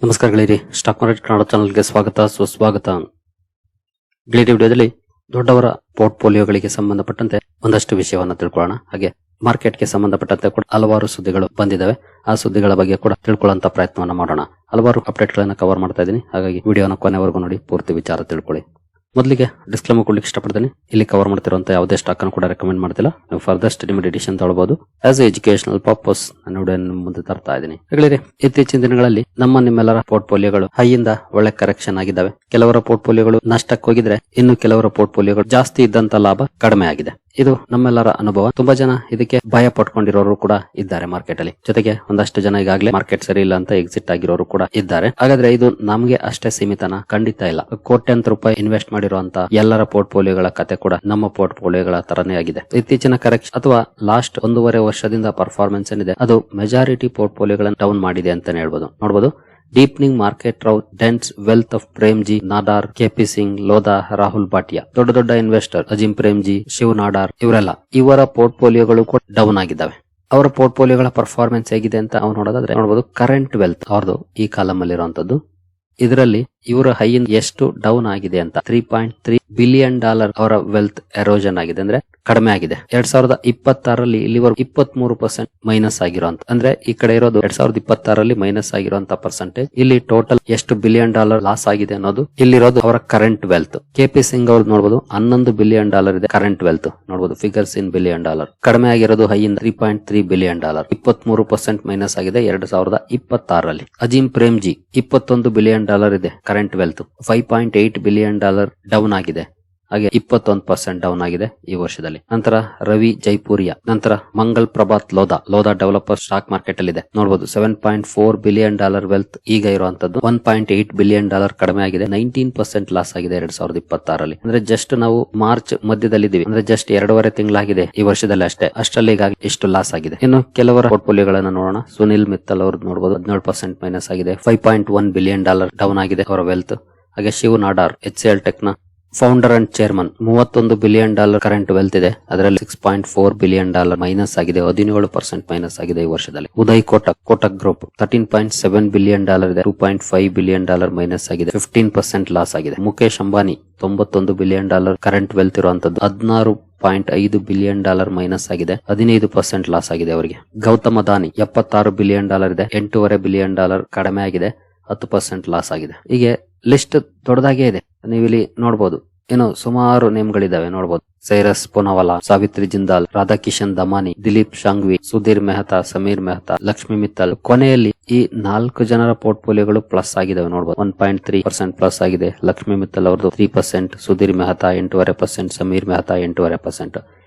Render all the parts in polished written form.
ನಮಸ್ಕಾರ ಗೆಳೆಯರಿ, stock market Kannada ಚಾನಲ್ಗೆ ಸ್ವಾಗತ ಸುಸ್ವಾಗತ. ಗೆಳೆಯರಿ, ವಿಡಿಯೋದಲ್ಲಿ ದೊಡ್ಡವರ ಪೋರ್ಟ್ಫೋಲಿಯೋಗಳಿಗೆ ಸಂಬಂಧಪಟ್ಟಂತೆ ಒಂದಷ್ಟು ವಿಷಯವನ್ನು ತಿಳ್ಕೊಳ್ಳೋಣ. ಹಾಗೆ ಮಾರ್ಕೆಟ್ಗೆ ಸಂಬಂಧಪಟ್ಟಂತೆ ಕೂಡ ಹಲವಾರು ಸುದ್ದಿಗಳು ಬಂದಿದ್ದಾವೆ. ಆ ಸುದ್ದಿಗಳ ಬಗ್ಗೆ ಕೂಡ ತಿಳ್ಕೊಳ್ಳುವಂತ ಪ್ರಯತ್ನವನ್ನ ಮಾಡೋಣ. ಹಲವಾರು ಅಪ್ಡೇಟ್ ಗಳನ್ನ ಕವರ್ ಮಾಡ್ತಾ ಇದ್ದೀನಿ, ಹಾಗಾಗಿ ವಿಡಿಯೋನ ಕೊನೆವರೆಗೂ ನೋಡಿ ಪೂರ್ತಿ ವಿಚಾರ ತಿಳ್ಕೊಳ್ಳಿ. ಮೊದಲಿಗೆ ಡಿಸ್ಕ್ಲೇಮರ್ ಕೊಡ್ಲಿಕ್ಕೆ ಇಷ್ಟಪಡ್ತೀನಿ. ಇಲ್ಲಿ ಕವರ್ ಮಾಡ್ತಿರುವಂತಹ ಯಾವುದೇ ಸ್ಟಾಕ್ ಅನ್ನು ಕೂಡ ರೆಕಮೆಂಡ್ ಮಾಡ್ತಿಲ್ಲ. ನೀವು ಫರ್ದರ್ ಸ್ಟಡಿ ಮೆಡಿಟೇಷನ್ ತಗೊಳ್ಳಬಹುದು. ಆಸ್ ಎಜುಕೇಶನಲ್ ಪರ್ಪಸ್ ನಾನು ಮುಂದೆ ತರ್ತಾ ಇದ್ದೀನಿ. ಹೇಳಿದ್ರೆ ಇತ್ತೀಚಿನ ದಿನಗಳಲ್ಲಿ ನಿಮ್ಮೆಲ್ಲರ ಪೋರ್ಟ್ಫೋಲಿಯೋಗಳು ಹೈಯಿಂದ ಒಳ್ಳೆ ಕರೆಕ್ಷನ್ ಆಗಿದ್ದಾವೆ. ಕೆಲವರ ಪೋರ್ಟ್ಫೋಲಿಯೋಗಳು ನಷ್ಟಕ್ಕೆ ಹೋಗಿದ್ರೆ, ಇನ್ನು ಕೆಲವರ ಪೋರ್ಟ್ಫೋಲಿಯೋಗಳು ಜಾಸ್ತಿ ಇದ್ದಂತ ಲಾಭ ಕಡಿಮೆ ಆಗಿದೆ. ಇದು ನಮ್ಮೆಲ್ಲರ ಅನುಭವ. ತುಂಬಾ ಜನ ಇದಕ್ಕೆ ಭಯ ಪಟ್ಕೊಂಡಿರೋರು ಕೂಡ ಇದ್ದಾರೆ ಮಾರ್ಕೆಟ್ ಅಲ್ಲಿ. ಜೊತೆಗೆ ಒಂದಷ್ಟು ಜನ ಈಗಾಗಲೇ ಮಾರ್ಕೆಟ್ ಸರಿ ಇಲ್ಲ ಅಂತ ಎಕ್ಸಿಟ್ ಆಗಿರೋರು ಕೂಡ ಇದ್ದಾರೆ. ಹಾಗಾದ್ರೆ ಇದು ನಮಗೆ ಅಷ್ಟೇ ಸೀಮಿತನ? ಖಂಡಿತ ಇಲ್ಲ. ಕೋಟ್ಯಾಂತರ ರೂಪಾಯಿ ಇನ್ವೆಸ್ಟ್ ಮಾಡಿರುವಂತ ಎಲ್ಲರ ಪೋರ್ಟ್ಫೋಲಿಯೋಗಳ ಕತೆ ಕೂಡ ನಮ್ಮ ಪೋರ್ಟ್ಫೋಲಿಯೋಗಳ ತರನೇ ಆಗಿದೆ. ಇತ್ತೀಚಿನ ಕರೆಕ್ಷನ್ ಅಥವಾ ಲಾಸ್ಟ್ 1.5 ವರ್ಷದಿಂದ ಪರ್ಫಾರ್ಮೆನ್ಸ್ ಏನಿದೆ, ಅದು ಮೆಜಾರಿಟಿ ಪೋರ್ಟ್ಫೋಲಿಯೋಗಳನ್ನು ಡೌನ್ ಮಾಡಿದೆ ಅಂತಾನೆ ಹೇಳ್ಬೋದು. ನೋಡಬಹುದು, deepening market row dense wealth of Premji, Nadar, KP Singh, Lodha, Rahul Bhatia, ದೊಡ್ಡ ಇನ್ವೆಸ್ಟರ್ ಅಜಿಂ ಪ್ರೇಮ್ಜಿ, ಶಿವ್ ನಾಡಾರ್, ಇವರ ಪೋರ್ಟ್ಫೋಲಿಯೋಗಳು ಕೂಡ ಡೌನ್ ಆಗಿದ್ದಾವೆ. ಅವರ ಪೋರ್ಟ್ಫೋಲಿಯೋಗಳ ಪರ್ಫಾರ್ಮೆನ್ಸ್ ಹೇಗಿದೆ ಅಂತ ನಾವು ನೋಡೋದಾದ್ರೆ ನೋಡಬಹುದು. ಕರೆಂಟ್ ವೆಲ್ತ್ ಅವ್ರದ್ದು ಈ ಕಾಲಮ್ ಅಲ್ಲಿ ಇರುವಂತದ್ದು. ಇದರಲ್ಲಿ ಇವರ ಹೈ ಎಷ್ಟು ಡೌನ್ ಆಗಿದೆ ಅಂತ $3.3 ಬಿಲಿಯನ್ ಅವರ ವೆಲ್ತ್ ಎರೋಷನ್ ಆಗಿದೆ, ಅಂದ್ರೆ ಕಡಿಮೆ ಆಗಿದೆ. 2026ರಲ್ಲಿ ಇಲ್ಲಿವರೆಗೂ 23% ಮೈನಸ್ ಆಗಿರುವಂತ, ಅಂದ್ರೆ ಈ ಕಡೆ ಇರೋದು 2026ರಲ್ಲಿ ಮೈನಸ್ ಆಗಿರುವಂತ ಪರ್ಸೆಂಟೇಜ್. ಇಲ್ಲಿ ಟೋಟಲ್ ಎಷ್ಟು $1 ಬಿಲಿಯನ್ ಲಾಸ್ ಆಗಿದೆ ಅನ್ನೋದು ಇಲ್ಲಿರೋದು ಅವರ ಕರೆಂಟ್ ವೆಲ್ತ್. ಕೆಪಿ ಸಿಂಗ್ ಅವ್ರದ್ದು ನೋಡಬಹುದು, $11 ಬಿಲಿಯನ್ ಇದೆ ಕರೆಂಟ್ ವೆಲ್ತ್. ನೋಡಬಹುದು ಫಿಗರ್ಸ್ ಇನ್ $1 ಬಿಲಿಯನ್. ಕಡಿಮೆ ಆಗಿರೋದು ಹೈ ಇಂದ $3.3 ಬಿಲಿಯನ್, 23% ಮೈನಸ್ ಆಗಿದೆ 2026ರಲ್ಲಿ. ಅಜಿಂ ಪ್ರೇಮ್ಜಿ $21 ಬಿಲಿಯನ್ ಇದೆ ಕರೆಂಟ್ ವೆಲ್ತ್. $5.8 ಬಿಲಿಯನ್ ಡೌನ್ ಆಗಿದೆ. ಹಾಗೆ 21% ಡೌನ್ ಆಗಿದೆ ಈ ವರ್ಷದಲ್ಲಿ. ನಂತರ ರವಿ ಜೈಪುರಿಯಾ, ನಂತರ Mangal Prabhat Lodha developer stock market ಅಲ್ಲಿ ಇದೆ. ನೋಡಬಹುದು $7.4 ಬಿಲಿಯನ್ ವೆಲ್ತ್ ಈಗ ಇರುವಂತದ್ದು. $1.8 ಬಿಲಿಯನ್ ಕಡಿಮೆ ಆಗಿದೆ. 19% ಲಾಸ್ ಆಗಿದೆ 2026ರಲ್ಲಿ. ಅಂದ್ರೆ ಜಸ್ಟ್ ನಾವು ಮಾರ್ಚ್ ಮಧ್ಯದಲ್ಲಿ ಇದೀವಿ, ಅಂದ್ರೆ ಜಸ್ಟ್ 2.5 ತಿಂಗಳಾಗಿದೆ ಈ ವರ್ಷದಲ್ಲಿ ಅಷ್ಟೇ. ಅಷ್ಟರಲ್ಲಿ ಈಗ ಇಷ್ಟು ಲಾಸ್ ಆಗಿದೆ. ಇನ್ನು ಕೆಲವರ ಪೋರ್ಟ್ಫೋಲಿಯೋಗಳನ್ನ ನೋಡೋಣ. ಸುನಿಲ್ ಮಿತ್ತಲ್ ಅವ್ರದ್ದು ನೋಡಬಹುದು 17% ಮೈನಸ್ ಆಗಿದೆ. $5.1 ಬಿಲಿಯನ್ ಡೌನ್ ಆಗಿದೆ ಅವರ ವೆಲ್ತ್. ಹಾಗೆ ಶಿವ್ ನಾಡಾರ್, HCL ಟೆಕ್ ನ founder and chairman, $31 billion current wealth ಇದೆ. ಅದರಲ್ಲಿ $6.4 ಬಿಲಿಯನ್ ಮೈನಸ್ ಆಗಿದೆ. 17% ಮೈನಸ್ ಆಗಿದೆ ಈ ವರ್ಷದಲ್ಲಿ. ಉದಯ್ ಕೋಟಕ್ ಗ್ರೂಪ್ $13.7 ಬಿಲಿಯನ್ ಇದೆ. $2.5 ಬಿಲಿಯನ್ ಮೈನಸ್ ಆಗಿದೆ. 15% ಲಾಸ್ ಆಗಿದೆ. Mukesh Ambani $91 billion current wealth ಇರುವಂತದ್ದು. $16.5 ಬಿಲಿಯನ್ ಮೈನಸ್ ಆಗಿದೆ. 15% ಲಾಸ್ ಆಗಿದೆ ಅವರಿಗೆ. ಗೌತಮ್ ಅದಾನಿ $76 ಬಿಲಿಯನ್ ಇದೆ. $8.5 ಬಿಲಿಯನ್ ಕಡಿಮೆ ಆಗಿದೆ. 10% ಲಾಸ್ ಆಗಿದೆ. ಹೀಗೆ ಲಿಸ್ಟ್ ದೊಡ್ಡದಾಗೇ ಇದೆ. ನೀವಿಲ್ಲಿ ನೋಡಬಹುದು, ಏನೋ ಸುಮಾರು ನೇಮ್ಗಳಿದಾವೆ. ನೋಡಬಹುದು ಸೈರಸ್ ಪೂನಾವಾಲಾ, ಸಾವಿತ್ರಿ ಜಿಂದಾಲ್, ರಾಧಾಕಿಶನ್ ದಮಾನಿ, ದಿಲೀಪ್ ಶಾಂಘ್ವಿ, ಸುಧೀರ್ ಮೆಹ್ತಾ, ಸಮೀರ್ ಮೆಹ್ತಾ, ಲಕ್ಷ್ಮಿ ಮಿತ್ತಲ್. ಕೊನೆಯಲ್ಲಿ ಈ 4 ಜನರ ಪೋರ್ಟ್ಫೋಲಿಯೋಗಳು ಪ್ಲಸ್ ಆಗಿದಾವೆ. ನೋಡಬಹುದು 1.3% ಪ್ಲಸ್ ಆಗಿದೆ. ಲಕ್ಷ್ಮಿ ಮಿತ್ತಲ್ ಅವ್ರದ್ದು 3%, ಸುಧೀರ್ ಮೆಹ್ತಾ 8.5%, ಸಮೀರ್ ಮೆಹ್ತಾ 8.5%.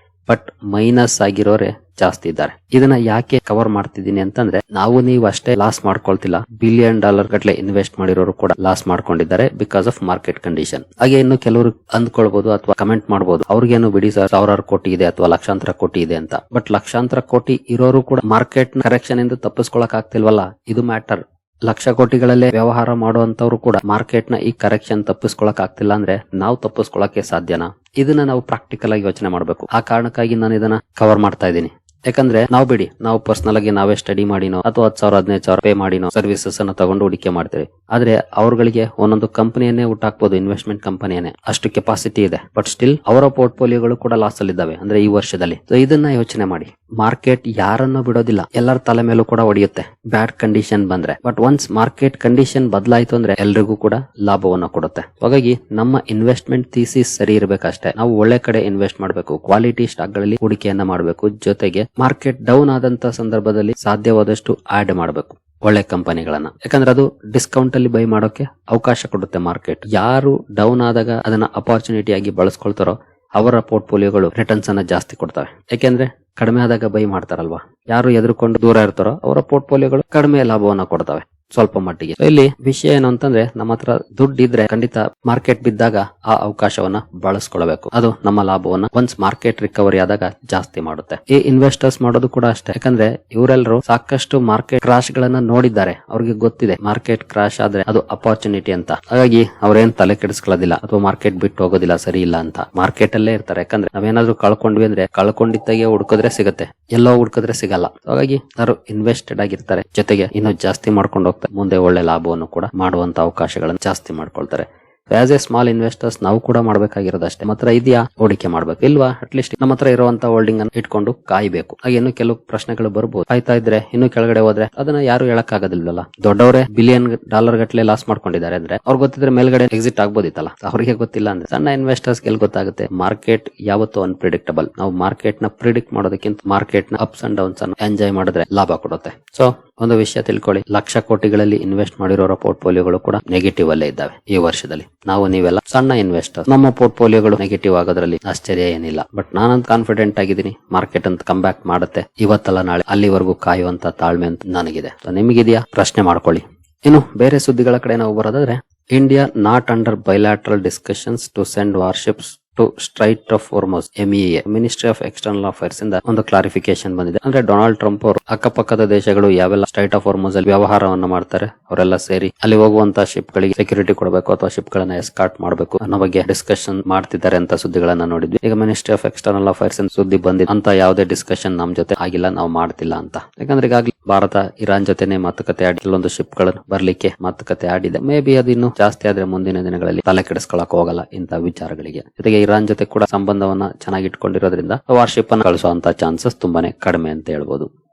ಬಟ್ ಮೈನಸ್ ಆಗಿರೋರೆ ಜಾಸ್ತಿ ಇದ್ದಾರೆ. ಇದನ್ನ ಯಾಕೆ ಕವರ್ ಮಾಡ್ತಿದ್ದೀನಿ ಅಂತಂದ್ರೆ, ನೀವು ಅಷ್ಟೇ ಲಾಸ್ ಮಾಡ್ಕೊಳ್ತಿಲ್ಲ, $1 ಬಿಲಿಯನ್ ಗಟ್ಲೆ ಇನ್ವೆಸ್ಟ್ ಮಾಡಿರೋರು ಕೂಡ ಲಾಸ್ ಮಾಡ್ಕೊಂಡಿದ್ದಾರೆ ಬಿಕಾಸ್ ಆಫ್ ಮಾರ್ಕೆಟ್ ಕಂಡೀಷನ್. ಹಾಗೆ ಇನ್ನು ಕೆಲವರು ಅಂದ್ಕೊಳ್ಬಹುದು ಅಥವಾ ಕಮೆಂಟ್ ಮಾಡಬಹುದು, ಅವ್ರಿಗೇನು ಬಿಡಿ ಸರ್, ಸಾವಿರಾರು ಕೋಟಿ ಇದೆ ಅಥವಾ ಲಕ್ಷಾಂತರ ಕೋಟಿ ಇದೆ ಅಂತ. ಬಟ್ ಲಕ್ಷಾಂತರ ಕೋಟಿ ಇರೋರು ಕೂಡ ಮಾರ್ಕೆಟ್ ಕರೆಕ್ಷನ್ ಇಂದ ತಪ್ಪಿಸ್ಕೊಳಕ್ ಆಗ್ತಿಲ್ವಲ್ಲ, ಇದು ಮ್ಯಾಟರ್. ಲಕ್ಷ ಕೋಟಿಗಳಲ್ಲೇ ವ್ಯವಹಾರ ಮಾಡುವಂತವ್ರು ಕೂಡ ಮಾರ್ಕೆಟ್ ನ ಈ ಕರೆಕ್ಷನ್ ತಪ್ಪಿಸ್ಕೊಳಕ್ ಆಗ್ತಿಲ್ಲ ಅಂದ್ರೆ ನಾವು ತಪ್ಪಿಸ್ಕೊಳಕ್ಕೆ ಸಾಧ್ಯನಾ? ಇದನ್ನ ನಾವು ಪ್ರಾಕ್ಟಿಕಲ್ ಆಗಿ ಯೋಚನೆ ಮಾಡಬೇಕು. ಆ ಕಾರಣಕ್ಕಾಗಿ ನಾನು ಇದನ್ನ ಕವರ್ ಮಾಡ್ತಾ ಇದ್ದೀನಿ. ಯಾಕಂದ್ರೆ ನಾವು ಪರ್ಸನಲ್ ಆಗಿ ನಾವೇ ಸ್ಟಡಿ ಮಾಡಿನೋ ಅಥವಾ 10,000-15,000 ಪೇ ಮಾಡಿನೋ ಸರ್ವಿಸಸ್ ಅನ್ನ ತಗೊಂಡು ಹೂಡಿಕೆ ಮಾಡ್ತೀವಿ. ಆದ್ರೆ ಅವ್ರಗಳಿಗೆ ಒಂದೊಂದು ಕಂಪನಿಯನ್ನೇ ಊಟಾಕ್ಬಹುದು, ಇನ್ವೆಸ್ಟ್ಮೆಂಟ್ ಕಂಪನಿಯನ್ನೇ, ಅಷ್ಟು ಕೆಪಾಸಿಟಿ ಇದೆ. ಬಟ್ ಸ್ಟಿಲ್ ಅವರ ಪೋರ್ಟ್ಫೋಲಿಯೋಗಳು ಕೂಡ ಲಾಸ್ ಅಲ್ಲಿ ಇದಾವೆ, ಅಂದ್ರೆ ಈ ವರ್ಷದಲ್ಲಿ. ಸೊ ಇದನ್ನ ಯೋಚನೆ ಮಾಡಿ. ಮಾರ್ಕೆಟ್ ಯಾರನ್ನು ಬಿಡೋದಿಲ್ಲ, ಎಲ್ಲರ ತಲೆ ಮೇಲೂ ಕೂಡ ಹೊಡೆಯುತ್ತೆ ಬ್ಯಾಡ್ ಕಂಡೀಷನ್ ಬಂದ್ರೆ. ಬಟ್ ಒನ್ಸ್ ಮಾರ್ಕೆಟ್ ಕಂಡೀಷನ್ ಬದಲಾಯಿತು ಅಂದ್ರೆ ಎಲ್ರಿಗೂ ಕೂಡ ಲಾಭವನ್ನ ಕೊಡುತ್ತೆ. ಹಾಗಾಗಿ ನಮ್ಮ ಇನ್ವೆಸ್ಟ್ಮೆಂಟ್ ಥೀಸಿಸ್ ಸರಿ ಇರಬೇಕಷ್ಟೇ. ನಾವು ಒಳ್ಳೆ ಕಡೆ ಇನ್ವೆಸ್ಟ್ ಮಾಡಬೇಕು, ಕ್ವಾಲಿಟಿ ಸ್ಟಾಕ್ ಗಳಲ್ಲಿ ಹೂಡಿಕೆಯನ್ನ ಮಾಡಬೇಕು. ಜೊತೆಗೆ ಮಾರ್ಕೆಟ್ ಡೌನ್ ಆದಂತ ಸಂದರ್ಭದಲ್ಲಿ ಸಾಧ್ಯವಾದಷ್ಟು ಆಡ್ ಮಾಡಬೇಕು ಒಳ್ಳೆ ಕಂಪನಿಗಳನ್ನ. ಯಾಕಂದ್ರೆ ಅದು ಡಿಸ್ಕೌಂಟ್ ಅಲ್ಲಿ ಬೈ ಮಾಡೋಕೆ ಅವಕಾಶ ಕೊಡುತ್ತೆ ಮಾರ್ಕೆಟ್. ಯಾರು ಡೌನ್ ಆದಾಗ ಅದನ್ನ ಅಪಾರ್ಚುನಿಟಿ ಆಗಿ ಬಳಸ್ಕೊಳ್ತಾರೋ ಅವರ ಪೋರ್ಟ್ಫೋಲಿಯೋಗಳು ರಿಟರ್ನ್ಸ್ ಅನ್ನ ಜಾಸ್ತಿ ಕೊಡ್ತವೆ. ಯಾಕೆಂದ್ರೆ ಕಡಿಮೆ ಆದಾಗ ಬೈ ಮಾಡ್ತಾರಲ್ವಾ. ಯಾರು ಎದುರುಕೊಂಡು ದೂರ ಇರ್ತಾರೋ ಅವರ ಪೋರ್ಟ್ಫೋಲಿಯೋಗಳು ಕಡಿಮೆ ಲಾಭವನ್ನ ಕೊಡ್ತವೆ ಸ್ವಲ್ಪ ಮಟ್ಟಿಗೆ. ಇಲ್ಲಿ ವಿಷಯ ಏನು ಅಂತಂದ್ರೆ, ನಮ್ಮ ಹತ್ರ ದುಡ್ಡು ಇದ್ರೆ ಖಂಡಿತ ಮಾರ್ಕೆಟ್ ಬಿದ್ದಾಗ ಆ ಅವಕಾಶವನ್ನ ಬಳಸ್ಕೊಳ್ಬೇಕು. ಅದು ನಮ್ಮ ಲಾಭವನ್ನ ಒನ್ಸ್ ಮಾರ್ಕೆಟ್ ರಿಕವರಿ ಆದಾಗ ಜಾಸ್ತಿ ಮಾಡುತ್ತೆ. ಈ ಇನ್ವೆಸ್ಟರ್ಸ್ ಮಾಡೋದು ಕೂಡ ಅಷ್ಟೇ. ಯಾಕಂದ್ರೆ ಇವರೆಲ್ಲರೂ ಸಾಕಷ್ಟು ಮಾರ್ಕೆಟ್ ಕ್ರಾಶ್ ಗಳನ್ನ ನೋಡಿದ್ದಾರೆ. ಅವ್ರಿಗೆ ಗೊತ್ತಿದೆ ಮಾರ್ಕೆಟ್ ಕ್ರಾಶ್ ಆದ್ರೆ ಅದು ಅಪಾರ್ಚುನಿಟಿ ಅಂತ. ಹಾಗಾಗಿ ಅವ್ರೇನ್ ತಲೆ ಕೆಡಿಸ್ಕೊಳ್ಳೋದಿಲ್ಲ ಅಥವಾ ಮಾರ್ಕೆಟ್ ಬಿಟ್ಟು ಹೋಗೋದಿಲ್ಲ ಸರಿ ಇಲ್ಲ ಅಂತ. ಮಾರ್ಕೆಟ್ ಅಲ್ಲೇ ಇರ್ತಾರೆ. ಯಾಕಂದ್ರೆ ನಾವೇನಾದ್ರೂ ಕಳ್ಕೊಂಡ್ವಿ ಅಂದ್ರೆ ಕಳ್ಕೊಂಡಿದ್ದಾಗೆ ಹುಡ್ಕಿದ್ರೆ ಸಿಗುತ್ತೆ, ಎಲ್ಲೋ ಹುಡ್ಕಿದ್ರೆ ಸಿಗಲ್ಲ. ಹಾಗಾಗಿ ಅವರು ಇನ್ವೆಸ್ಟೆಡ್ ಆಗಿರ್ತಾರೆ. ಜೊತೆಗೆ ಇನ್ನೂ ಜಾಸ್ತಿ ಮಾಡ್ಕೊಂಡು ಹೋಗ್ತಾರೆ. ಆಗ್ತದೆ, ಮುಂದೆ ಒಳ್ಳೆ ಲಾಭವನ್ನು ಕೂಡ ಮಾಡುವಂತ ಅವಕಾಶಗಳನ್ನು ಜಾಸ್ತಿ ಮಾಡ್ಕೊಳ್ತಾರೆ. ಆಸ್ ಎ ಸ್ಮಾಲ್ ಇನ್ವೆಸ್ಟರ್ಸ್ ನಾವು ಕೂಡ ಮಾಡಬೇಕಾಗಿರೋದಷ್ಟೇ, ಮಾತ್ರ ಇದೆಯಾ ಹೂಡಿಕೆ ಮಾಡ್ಬೇಕು ಇಲ್ವಾ, ಅಟ್ಲೀಸ್ಟ್ ನಮ್ಮ ಹತ್ರ ಇರುವಂತ ಹೋಲ್ಡಿಂಗ್ ಅನ್ನು ಇಟ್ಕೊಂಡು ಕಾಯ್ಬೇಕು. ಹಾಗೆ ಇನ್ನು ಕೆಲವು ಪ್ರಶ್ನೆಗಳು ಬರ್ಬೋದು, ಕಾಯ್ತಾ ಇದ್ರೆ ಇನ್ನು ಕೆಳಗಡೆ ಹೋದ್ರೆ ಅದನ್ನ ಯಾರು ಹೇಳಕ್ ಆಗೋದಿಲ್ವಲ್ಲ. ದೊಡ್ಡವರೇ ಬಿಲಿಯನ್ ಡಾಲರ್ ಗಟ್ಟಲೆ ಲಾಸ್ ಮಾಡ್ಕೊಂಡಿದ್ದಾರೆ ಅಂದ್ರೆ ಅವ್ರು ಗೊತ್ತಿದ್ರೆ ಮೇಲ್ಗಡೆ ಎಕ್ಸಿಟ್ ಆಗ್ಬೋದಿತ್ತಲ್ಲ, ಅವ್ರಿಗೆ ಗೊತ್ತಿಲ್ಲ ಅಂದ್ರೆ ಸಣ್ಣ ಇನ್ವೆಸ್ಟರ್ಸ್ ಗೆಲ್ ಗೊತ್ತಾಗುತ್ತೆ. ಮಾರ್ಕೆಟ್ ಯಾವತ್ತೂ ಅನ್ಪ್ರಿಡಿಕ್ಟಬಲ್. ನಾವು ಮಾರ್ಕೆಟ್ ನ ಪ್ರಿಡಿಕ್ಟ್ ಮಾಡೋದಕ್ಕಿಂತ ಮಾರ್ಕೆಟ್ ನ ಅಪ್ಸ್ ಅಂಡ್ ಡೌನ್ಸ್ ಅನ್ನು ಎಂಜಾಯ್ ಮಾಡಿದ್ರೆ ಲಾಭ ಕೊಡುತ್ತೆ. ಸೊ ಒಂದು ವಿಷಯ ತಿಳ್ಕೊಳ್ಳಿ, ಲಕ್ಷ ಕೋಟಿಗಳಲ್ಲಿ ಇನ್ವೆಸ್ಟ್ ಮಾಡಿರೋರ ಪೋರ್ಟ್ಫೋಲಿಯೋಗಳು ಕೂಡ ನೆಗೆಟಿವ್ ಅಲ್ಲೇ ಇದ್ದಾವೆ ಈ ವರ್ಷದಲ್ಲಿ. ನಾವು ನೀವೆಲ್ಲ ಸಣ್ಣ ಇನ್ವೆಸ್ಟರ್, ನಮ್ಮ ಪೋರ್ಟ್ಫೋಲಿಯೋಗಳು ನೆಗೆಟಿವ್ ಆಗೋದ್ರಲ್ಲಿ ಆಶ್ಚರ್ಯ ಏನಿಲ್ಲ. ಬಟ್ ನಾನಂತ ಕಾನ್ಫಿಡೆಂಟ್ ಆಗಿದ್ದೀನಿ, ಮಾರ್ಕೆಟ್ ಅಂತ ಕಮ್ ಬ್ಯಾಕ್ ಮಾಡುತ್ತೆ ಇವತ್ತಲ್ಲ ನಾಳೆ, ಅಲ್ಲಿವರೆಗೂ ಕಾಯುವಂತ ತಾಳ್ಮೆ ಅಂತ ನನಗಿದೆ. ನಿಮಗಿದೆಯಾ? ಪ್ರಶ್ನೆ ಮಾಡ್ಕೊಳ್ಳಿ. ಇನ್ನು ಬೇರೆ ಸುದ್ದಿಗಳ ಕಡೆ ನಾವು ಬರೋದಾದ್ರೆ, India not under bilateral discussions to send warships to Strait of Hormuz. MEA ministry of external affairs ಇಂದ ಒಂದು ಕ್ಲಾರಿಫಿಕೇಶನ್ ಬಂದಿದೆ. ಅಂದ್ರೆ ಡೊನಾಲ್ಡ್ ಟ್ರಂಪ್ ಅವರು ಅಕ್ಕಪಕ್ಕದ ದೇಶಗಳು ಯಾವೆಲ್ಲ ಸ್ಟ್ರೈಟ್ ಆಫ್ ಹಾರ್ಮುಜ್ ಅಲ್ಲಿ ವ್ಯವಹಾರವನ್ನ ಮಾಡ್ತಾರೆ ಅವರೆಲ್ಲ ಸೇರಿ ಅಲ್ಲಿ ಹೋಗುವಂತ ಶಿಪ್ ಗಳಿಗೆ ಸೆಕ್ಯೂರಿಟಿ ಕೊಡಬೇಕು ಅಥವಾ ಶಿಪ್ ಗಳನ್ನ ಎಸ್ಕಾರ್ಟ್ ಮಾಡಬೇಕು ಅನ್ನೋ ಬಗ್ಗೆ ಡಿಸ್ಕಷನ್ ಮಾಡ್ತಿದ್ದಾರೆ ಅಂತ ಸುದ್ದಿಗಳನ್ನ ನೋಡಿದ್ವಿ. ಈಗ ಮಿನಿಸ್ಟ್ರಿ ಆಫ್ ಎಕ್ಸ್ಟರ್ನಲ್ ಅಫೇರ್ಸ್ ಸುದ್ದಿ ಬಂದಿದೆ, ಅಂತ ಯಾವುದೇ ಡಿಸ್ಕಷನ್ ನಮ್ ಜೊತೆ ಆಗಿಲ್ಲ, ನಾವು ಮಾಡ್ತಿಲ್ಲ ಅಂತ. ಯಾಕಂದ್ರೆ ಈಗಾಗಲೇ ಭಾರತ ಇರಾನ್ ಜೊತೆನೆ ಮಾತುಕತೆ ಆಡಿ ಕೆಲವೊಂದು ಶಿಪ್ ಗಳನ್ನು ಬರ್ಲಿಕ್ಕೆ ಮಾತುಕತೆ ಆಡಿದೆ. ಮೇ ಬಿ ಅದು ಇನ್ನು ಜಾಸ್ತಿ ಆದ್ರೆ ಮುಂದಿನ ದಿನಗಳಲ್ಲಿ ತಲೆ ಕೆಡಿಸ್ಕೊಳಕ್ ಹೋಗಲ್ಲ ಇಂತ ವಿಚಾರಗಳಿಗೆ. ಜೊತೆಗೆ ಇರಾನ್ ಜೊತೆ ಕೂಡ ಸಂಬಂಧವನ್ನ ಚೆನ್ನಾಗಿ ಇಟ್ಕೊಂಡಿರೋದ್ರಿಂದ ವಾರ್ಶಿಪ್ ಅನ್ನು ಕಳಿಸುವಂತ ಚಾನ್ಸಸ್ ತುಂಬಾನೇ ಕಡಿಮೆ ಅಂತ ಹೇಳ್ಬೋದು.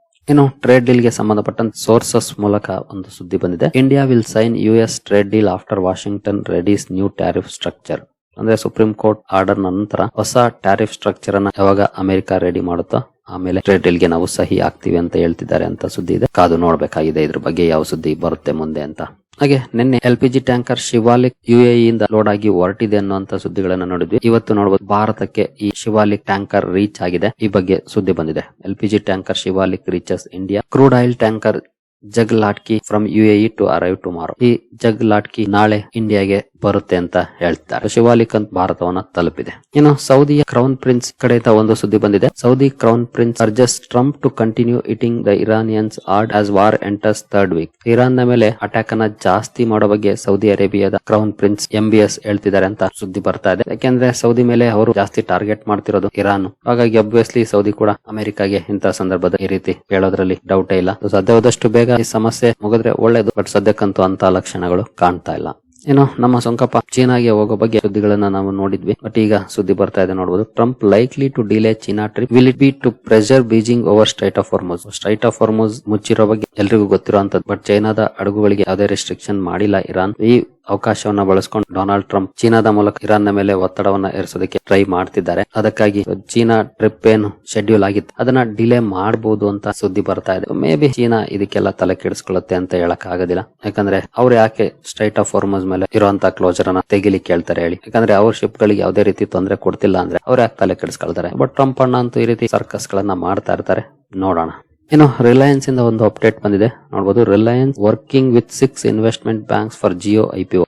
ಇನ್ನು ಟ್ರೇಡ್ ಡೀಲ್ ಗೆ ಸಂಬಂಧಪಟ್ಟಂತ ಸೋರ್ಸಸ್ ಮೂಲಕ ಒಂದು ಸುದ್ದಿ ಬಂದಿದೆ. India will sign US trade deal after Washington readies new tariff structure. ಅಂದ್ರೆ ಸುಪ್ರೀಂ ಕೋರ್ಟ್ ಆರ್ಡರ್ ನಂತರ ಹೊಸ ಟ್ಯಾರಿಫ್ ಸ್ಟ್ರಕ್ಚರ್ ಅನ್ನ ಯಾವಾಗ ಅಮೆರಿಕ ರೆಡಿ ಮಾಡುತ್ತೋ ಆಮೇಲೆ ಟ್ರೇಡ್ ಡೀಲ್ ಗೆ ನಾವು ಸಹಿ ಆಗ್ತೀವಿ ಅಂತ ಹೇಳ್ತಿದ್ದಾರೆ ಅಂತ ಸುದ್ದಿ ಇದೆ. ಕಾದು ನೋಡ್ಬೇಕಾಗಿದೆ ಇದ್ರ ಬಗ್ಗೆ ಯಾವ ಸುದ್ದಿ ಬರುತ್ತೆ ಮುಂದೆ ಅಂತ. ಹಾಗೆ ನಿನ್ನೆ LPG ಟ್ಯಾಂಕರ್ ಶಿವಾಲಿಕ್ UAE ಇಂದ ಲೋಡ್ ಆಗಿ ಹೊರಟಿದೆ ಅನ್ನುವಂತ ಸುದ್ದಿಗಳನ್ನ ನೋಡಿದ್ವಿ. ಇವತ್ತು ನೋಡಬಹುದು ಭಾರತಕ್ಕೆ ಈ ಶಿವಾಲಿಕ್ ಟ್ಯಾಂಕರ್ ರೀಚ್ ಆಗಿದೆ. ಈ ಬಗ್ಗೆ ಸುದ್ದಿ ಬಂದಿದೆ. LPG tanker Shivalik reaches India. Crude oil tanker Jag Ladki from UAE to arrive tomorrow. ಈ ಜಗ್ ಲಾಟ್ಕಿ ನಾಳೆ ಇಂಡಿಯಾಗೆ ಬರುತ್ತೆ ಅಂತ ಹೇಳ್ತಾರೆ. ಶಿವಾಲಿಕ್ ಅಂತ ಭಾರತವನ್ನ ತಲುಪಿದೆ. ಇನ್ನು ಸೌದಿಯ ಕ್ರೌನ್ ಪ್ರಿನ್ಸ್ ಕಡೆಯಿಂದ ಒಂದು ಸುದ್ದಿ ಬಂದಿದೆ. Saudi crown prince urges Trump to continue hitting the Iranians hard as war enters third week. Iran ನ ಮೇಲೆ ಅಟ್ಯಾಕ್ ಅನ್ನ ಜಾಸ್ತಿ ಮಾಡೋ ಬಗ್ಗೆ ಸೌದಿ ಅರೇಬಿಯಾದ ಕ್ರೌನ್ ಪ್ರಿನ್ಸ್ MBS ಹೇಳ್ತಿದ್ದಾರೆ ಅಂತ ಸುದ್ದಿ ಬರ್ತಾ ಇದೆ. ಯಾಕೆಂದ್ರೆ ಸೌದಿ ಮೇಲೆ ಅವರು ಜಾಸ್ತಿ ಟಾರ್ಗೆಟ್ ಮಾಡ್ತಿರೋದು ಇರಾನ್. ಹಾಗಾಗಿ ಅಬ್ವಿಯಸ್ಲಿ ಸೌದಿ ಕೂಡ ಅಮೆರಿಕಾಗೆ ಇಂತಹ ಸಂದರ್ಭದ ಈ ರೀತಿ ಹೇಳೋದ್ರಲ್ಲಿ ಡೌಟೇ ಇಲ್ಲ. ಸಾಧ್ಯವಾದಷ್ಟು ಬೇಗ ಈ ಸಮಸ್ಯೆ ಮುಗಿದ್ರೆ ಒಳ್ಳೇದು. ಬಟ್ ಸದ್ಯಕ್ಕಂತೂ ಅಂತ ಲಕ್ಷಣಗಳು ಕಾಣ್ತಾ ಇಲ್ಲ. ಇನ್ನು ನಮ್ಮ ಸೊಂಕಪ್ಪ ಚೀನಾಗೆ ಹೋಗೋ ಬಗ್ಗೆ ಸುದ್ದಿಗಳನ್ನ ನಾವು ನೋಡಿದ್ವಿ. ಬಟ್ ಈಗ ಸುದ್ದಿ ಬರ್ತಾ ಇದೆ ನೋಡಬಹುದು. Trump likely to delay China trip, will it be to pressure Beijing over Strait of Hormuz. Strait of Hormuz ಮುಚ್ಚಿರೋ ಬಗ್ಗೆ ಎಲ್ರಿಗೂ ಗೊತ್ತಿರುವಂತದ್ದು. ಬಟ್ ಚೈನಾದ ಹಡಗುಗಳಿಗೆ ಯಾವುದೇ ರೆಸ್ಟ್ರಿಕ್ಷನ್ ಮಾಡಿಲ್ಲ ಇರಾನ್. ಈ ಅವಕಾಶವನ್ನ ಬಳಸ್ಕೊಂಡು ಡೊನಾಲ್ಡ್ ಟ್ರಂಪ್ ಚೀನಾದ ಮೂಲಕ ಇರಾನ್ ನ ಮೇಲೆ ಒತ್ತಡವನ್ನ ಏರಿಸೋದಕ್ಕೆ ಟ್ರೈ ಮಾಡ್ತಿದ್ದಾರೆ. ಅದಕ್ಕಾಗಿ ಚೀನಾ ಟ್ರಿಪ್ ಏನು ಶೆಡ್ಯೂಲ್ ಆಗಿತ್ತು ಅದನ್ನ ಡಿಲೇ ಮಾಡಬಹುದು ಅಂತ ಸುದ್ದಿ ಬರ್ತಾ ಇದೆ. ಮೇ ಬಿ ಚೀನಾ ಇದಕ್ಕೆಲ್ಲ ತಲೆ ಕೆಡಿಸ್ಕೊಳ್ಳುತ್ತೆ ಅಂತ ಹೇಳಕ್ ಆಗೋದಿಲ್ಲ. ಯಾಕಂದ್ರೆ ಅವ್ರು ಯಾಕೆ ಸ್ಟ್ರೈಟ್ ಆಫ್ ಹಾರ್ಮುಜ್ ಮೇಲೆ ಇರುವಂತ ಕ್ಲೋಸರ್ ಅನ್ನ ತೆಗಿಲಿಕ್ಕೆ ಹೇಳ್ತಾರೆ ಹೇಳಿ. ಯಾಕಂದ್ರೆ ಅವ್ರ ಶಿಪ್ ಗಳಿಗೆ ಯಾವುದೇ ರೀತಿ ತೊಂದರೆ ಕೊಡ್ತಿಲ್ಲ ಅಂದ್ರೆ ಅವ್ರು ಯಾಕೆ ತಲೆ ಕೆಡಿಸ್ಕೊಳ್ತಾರೆ. ಬಟ್ ಟ್ರಂಪ್ ಅಣ್ಣ ಅಂತೂ ಈ ರೀತಿ ಸರ್ಕಸ್ ಗಳನ್ನ ಮಾಡ್ತಾ ಇರ್ತಾರೆ. ನೋಡೋಣ. ಇನ್ನು ರಿಲಯನ್ಸ್ ಇಂದ ಒಂದು ಅಪ್ಡೇಟ್ ಬಂದಿದೆ ನೋಡಬಹುದು. Reliance working with 6 investment banks for Jio IPO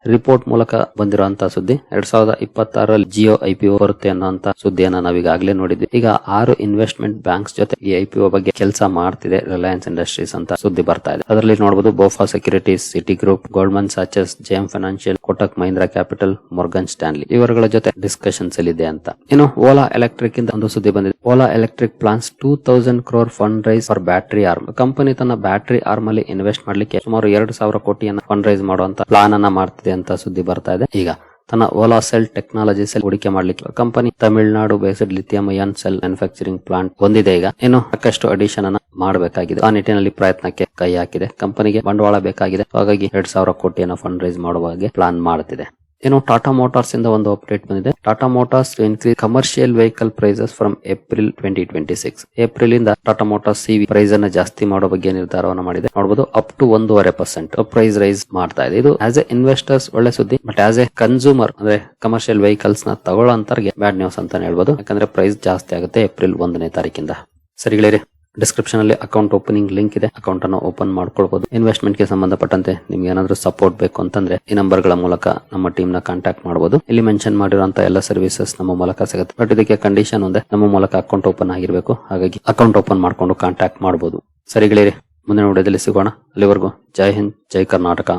report ಮೂಲಕ ಬಂದಿರುವಂತಹ ಸುದ್ದಿ. 2026ರಲ್ಲಿ ಜಿಯೋ IPO ಬರುತ್ತೆ ಅನ್ನೋಂತ ಸುದ್ದಿಯನ್ನ ನಾವೀಗಾಗಲೇ ನೋಡಿದ್ವಿ. ಈಗ 6 ಇನ್ವೆಸ್ಟ್ಮೆಂಟ್ ಬ್ಯಾಂಕ್ಸ್ ಜೊತೆ ಈ IPO ಬಗ್ಗೆ ಕೆಲಸ ಮಾಡ್ತಿದೆ ರಿಲಯನ್ಸ್ ಇಂಡಸ್ಟ್ರೀಸ್ ಅಂತ ಸುದ್ದಿ ಬರ್ತಾ ಇದೆ. ಅದರಲ್ಲಿ ನೋಡಬಹುದು BofA securities, Citi group, Goldman Sachs, JM financial, Kotak Mahindra capital, Morgan Stanley ಇವರುಗಳ ಜೊತೆ ಡಿಸ್ಕಷನ್ಸ್ ಇದೆ ಅಂತ. ಇನ್ನು ಓಲಾ ಎಲೆಕ್ಟ್ರಿಕ್ ಇಂದ ಒಂದು ಸುದ್ದಿ ಬಂದಿದೆ. Ola electric plans 2000 crore fund raise for battery arm. Company ತನ್ನ ಬ್ಯಾಟರಿ ಆರ್ಮ್ ಅಲ್ಲಿ ಇನ್ವೆಸ್ಟ್ ಮಾಡ್ಲಿಕ್ಕೆ ಸುಮಾರು 2000 ಕೋಟಿಯನ್ನ ಫಂಡ್ ರೈಸ್ ಮಾಡುವಂತ ಪ್ಲಾನ್ ಅನ್ನ ಮಾಡ್ತಿದೆ ಅಂತ ಸುದ್ದಿ ಬರ್ತಾ ಇದೆ. ಈಗ ತನ್ನ ಓಲಾ ಸೆಲ್ ಟೆಕ್ನಾಲಜೀಸ್ ಹೂಡಿಕೆ ಮಾಡ್ಲಿಕ್ಕೆ company Tamil Nadu based lithium ion cell manufacturing plant ಹೊಂದಿದೆ. ಈಗ ಇನ್ನು ಸಾಕಷ್ಟು ಅಡಿಷನ್ ಅನ್ನ ಮಾಡಬೇಕಾಗಿದೆ. ಆ ನಿಟ್ಟಿನಲ್ಲಿ ಪ್ರಯತ್ನಕ್ಕೆ ಕೈ ಹಾಕಿದೆ. ಕಂಪನಿಗೆ ಬಂಡವಾಳ ಬೇಕಾಗಿದೆ. ಹಾಗಾಗಿ 2000 ಕೋಟಿಯನ್ನು ಫಂಡ್ ರೈಸ್ ಮಾಡುವ ಹಾಗೆ ಪ್ಲಾನ್ ಮಾಡುತ್ತಿದೆ. ಇನ್ನು ಟಾಟಾ ಮೋಟಾರ್ಸ್ ಇಂದ ಒಂದು ಅಪ್ಡೇಟ್ ಬಂದಿದೆ. Tata motors to increase commercial vehicle prices from April 2026. April ಇಂದ ಟಾಟಾ ಮೋಟಾರ್ಸ್ CV ಪ್ರೈಸ್ ಅನ್ನ ಜಾಸ್ತಿ ಮಾಡೋ ಬಗ್ಗೆ ನಿರ್ಧಾರವನ್ನು ಮಾಡಿದೆ. ನೋಡಬಹುದು ಅಪ್ ಟು 1.5% ಪ್ರೈಸ್ ರೈಸ್ ಮಾಡ್ತಾ ಇದೆ. ಇದು ಆಸ್ ಎ ಇನ್ವೆಸ್ಟರ್ಸ್ ಒಳ್ಳೆ ಸುದ್ದಿ. ಬಟ್ ಆಸ್ ಎ ಕನ್ಸ್ಯೂಮರ್ ಅಂದ್ರೆ ಕಮರ್ಷಿಯಲ್ ವೆಹಿಕಲ್ಸ್ ನ ತಗೊಳ್ಳೋಂತರ್ಗೆ ಬ್ಯಾಡ್ ನ್ಯೂಸ್ ಅಂತಾನೆ ಹೇಳ್ಬೋದು. ಯಾಕಂದ್ರೆ ಪ್ರೈಸ್ ಜಾಸ್ತಿ ಆಗುತ್ತೆ ಏಪ್ರಿಲ್ 1ನೇ ತಾರೀಕಿಂದ. ಸರಿಗಳೇ, ಡಿಸ್ಕ್ರಿಪ್ಷನ್ ಅಲ್ಲಿ ಅಕೌಂಟ್ ಓಪನಿಂಗ್ ಲಿಂಕ್ ಇದೆ. ಅಕೌಂಟ್ ಅನ್ನು ಓಪನ್ ಮಾಡ್ಕೊಳ್ಬಹುದು. ಇನ್ವೆಸ್ಟ್ಮೆಂಟ್ ಗೆ ಸಂಬಂಧಪಟ್ಟಂತೆ ನಿಮ್ಗೆ ಏನಾದ್ರೂ ಸಪೋರ್ಟ್ ಬೇಕು ಅಂತಂದ್ರೆ ಈ ನಂಬರ್ ಗಳ ಮೂಲಕ ನಮ್ಮ ಟೀಮ್ ನ ಕಾಂಟ್ಯಾಕ್ಟ್ ಮಾಡಬಹುದು. ಇಲ್ಲಿ ಮೆನ್ಷನ್ ಮಾಡಿರುವಂತಹ ಎಲ್ಲ ಸರ್ವಿಸಸ್ ನಮ್ಮ ಮೂಲಕ ಸಿಗುತ್ತೆ. ಬಟ್ ಇದಕ್ಕೆ ಕಂಡೀಷನ್ ಒಂದೇ, ನಮ್ಮ ಮೂಲಕ ಅಕೌಂಟ್ ಓಪನ್ ಆಗಿರ್ಬೇಕು. ಹಾಗಾಗಿ ಅಕೌಂಟ್ ಓಪನ್ ಮಾಡ್ಕೊಂಡು ಕಾಂಟ್ಯಾಕ್ಟ್ ಮಾಡಬಹುದು. ಸರಿಗಳೇ, ಮುಂದಿನ ವಿಡಿಯೋದಲ್ಲಿ ಸಿಗೋಣ. ಅಲ್ಲಿವರೆಗೂ ಜೈ ಹಿಂದ್, ಜೈ ಕರ್ನಾಟಕ.